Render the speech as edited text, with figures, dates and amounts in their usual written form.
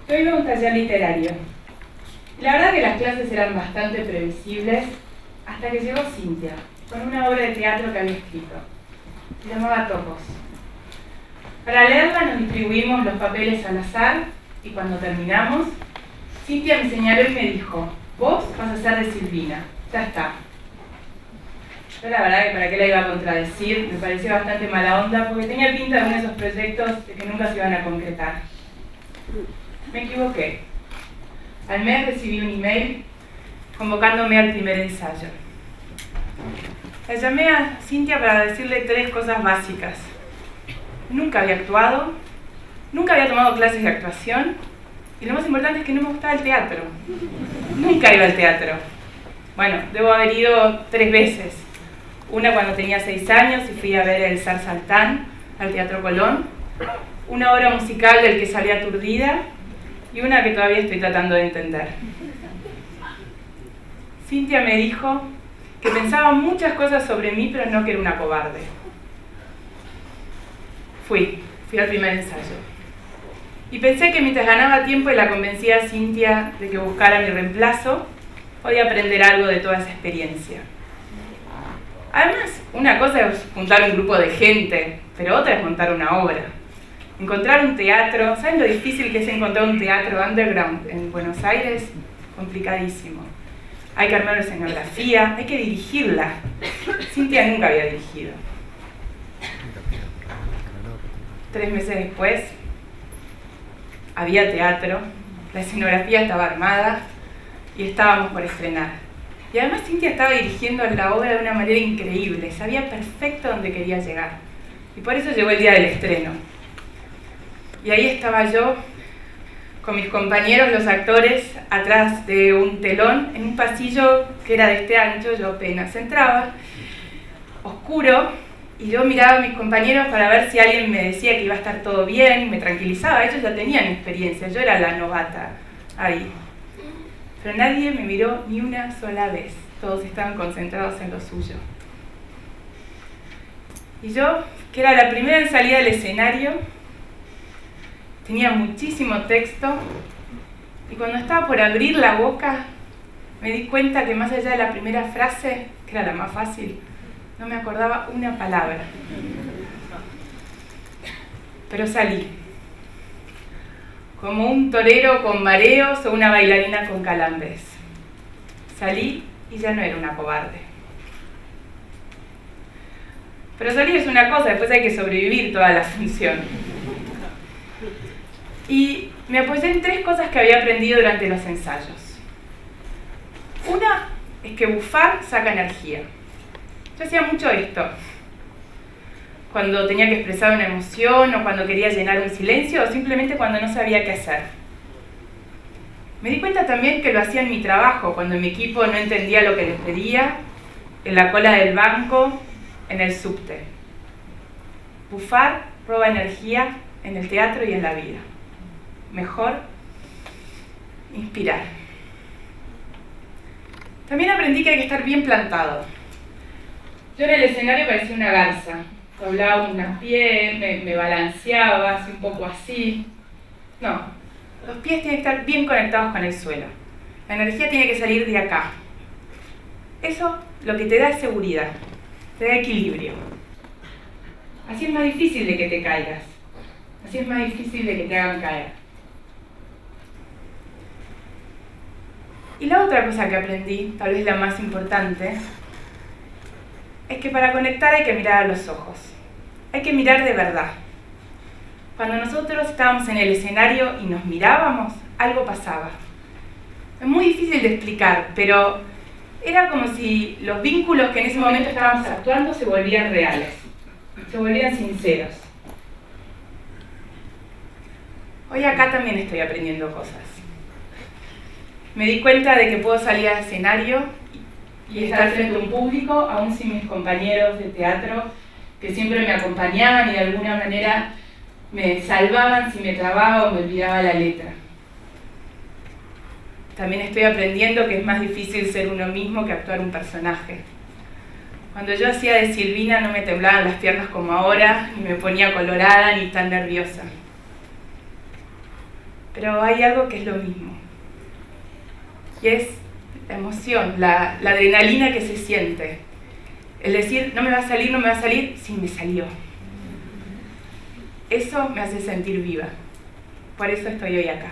Yo iba a un taller literario. La verdad que las clases eran bastante previsibles hasta que llegó Cintia con una obra de teatro que había escrito. Se llamaba Topos. Para leerla nos distribuimos los papeles al azar y cuando terminamos, Cintia me señaló y me dijo: vos vas a ser de Silvina, ya está. Yo la verdad que para qué la iba a contradecir, me pareció bastante mala onda porque tenía pinta de uno de esos proyectos de que nunca se iban a concretar. Me equivoqué. Al mes recibí un email convocándome al primer ensayo. La llamé a Cintia para decirle 3 cosas básicas. Nunca había actuado, nunca había tomado clases de actuación y lo más importante es que no me gustaba el teatro. Nunca iba al teatro. Bueno, debo haber ido 3 veces. Una cuando tenía 6 años y fui a ver el Zar Saltán al Teatro Colón. Una obra musical del que salí aturdida y una que todavía estoy tratando de entender. Cintia me dijo que pensaba muchas cosas sobre mí, pero no que era una cobarde. Fui al primer ensayo. Y pensé que mientras ganaba tiempo y la convencía a Cintia de que buscara mi reemplazo, podía aprender algo de toda esa experiencia. Además, una cosa es juntar un grupo de gente, pero otra es montar una obra. Encontrar un teatro, ¿saben lo difícil que es encontrar un teatro underground en Buenos Aires? Complicadísimo. Hay que armar una escenografía, hay que dirigirla. Cintia nunca había dirigido. 3 meses después, había teatro, la escenografía estaba armada y estábamos por estrenar. Y además Cintia estaba dirigiendo la obra de una manera increíble, sabía perfecto dónde quería llegar. Y por eso llegó el día del estreno. Y ahí estaba yo, con mis compañeros, los actores, atrás de un telón, en un pasillo que era de este ancho, yo apenas entraba, oscuro, y yo miraba a mis compañeros para ver si alguien me decía que iba a estar todo bien, me tranquilizaba, ellos ya tenían experiencia, yo era la novata ahí. Pero nadie me miró ni una sola vez, todos estaban concentrados en lo suyo. Y yo, que era la primera en salir al escenario, tenía muchísimo texto, y cuando estaba por abrir la boca, me di cuenta que más allá de la primera frase, que era la más fácil, no me acordaba una palabra. Pero salí. Como un torero con mareos o una bailarina con calambres. Salí y ya no era una cobarde. Pero salir es una cosa, después hay que sobrevivir toda la función. Y me apoyé en 3 cosas que había aprendido durante los ensayos. Una es que bufar saca energía. Yo hacía mucho esto. Cuando tenía que expresar una emoción o cuando quería llenar un silencio o simplemente cuando no sabía qué hacer. Me di cuenta también que lo hacía en mi trabajo, cuando mi equipo no entendía lo que les pedía, en la cola del banco, en el subte. Bufar roba energía en el teatro y en la vida. Mejor inspirar. También aprendí que hay que estar bien plantado. Yo en el escenario parecía una garza. Doblaba unas pies, me balanceaba, así un poco así. No, los pies tienen que estar bien conectados con el suelo. La energía tiene que salir de acá. Eso lo que te da es seguridad, te da equilibrio. Así es más difícil de que te caigas. Así es más difícil de que te hagan caer. Y la otra cosa que aprendí, tal vez la más importante, es que para conectar hay que mirar a los ojos. Hay que mirar de verdad. Cuando nosotros estábamos en el escenario y nos mirábamos, algo pasaba. Es muy difícil de explicar, pero era como si los vínculos que en ese momento estábamos actuando se volvían reales, se volvían sinceros. Hoy acá también estoy aprendiendo cosas. Me di cuenta de que puedo salir al escenario y estar frente a un público, aún sin mis compañeros de teatro, que siempre me acompañaban y de alguna manera me salvaban si me trababa o me olvidaba la letra. también estoy aprendiendo que es más difícil ser uno mismo que actuar un personaje. Cuando yo hacía de Silvina no me temblaban las piernas como ahora, ni me ponía colorada ni tan nerviosa. Pero hay algo que es lo mismo. Y es la emoción, la adrenalina que se siente. El decir, no me va a salir, sí me salió. Eso me hace sentir viva. Por eso estoy hoy acá.